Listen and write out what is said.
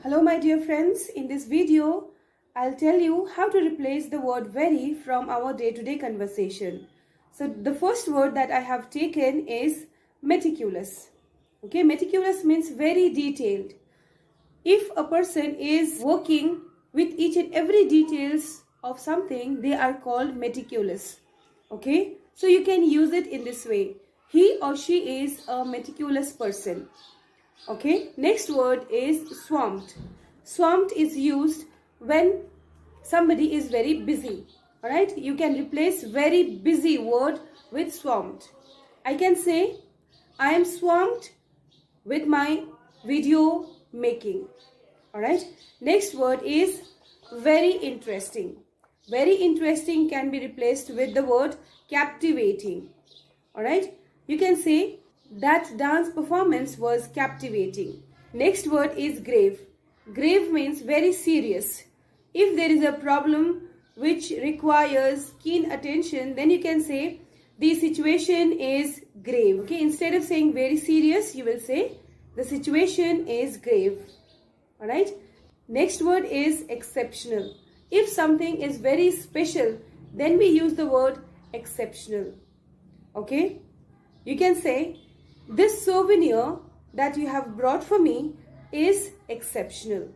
Hello my dear friends, in this video I'll tell you how to replace the word very from our day-to-day conversation. So the first word that I have taken is meticulous. Okay, meticulous means very detailed. If a person is working with each and every details of something, they are called meticulous. Okay, so you can use it in this way. He or she is a meticulous person. Okay, next word is swamped. Swamped is used when somebody is very busy. Alright, you can replace very busy word with swamped. I can say, I am swamped with my video making. Alright, next word is very interesting. Very interesting can be replaced with the word captivating. Alright, you can say, that dance performance was captivating. Next word is grave. Grave means very serious. If there is a problem which requires keen attention, then you can say the situation is grave. Okay, instead of saying very serious, you will say the situation is grave. Alright. Next word is exceptional. If something is very special, then we use the word exceptional. Okay. You can say, this souvenir that you have brought for me is exceptional.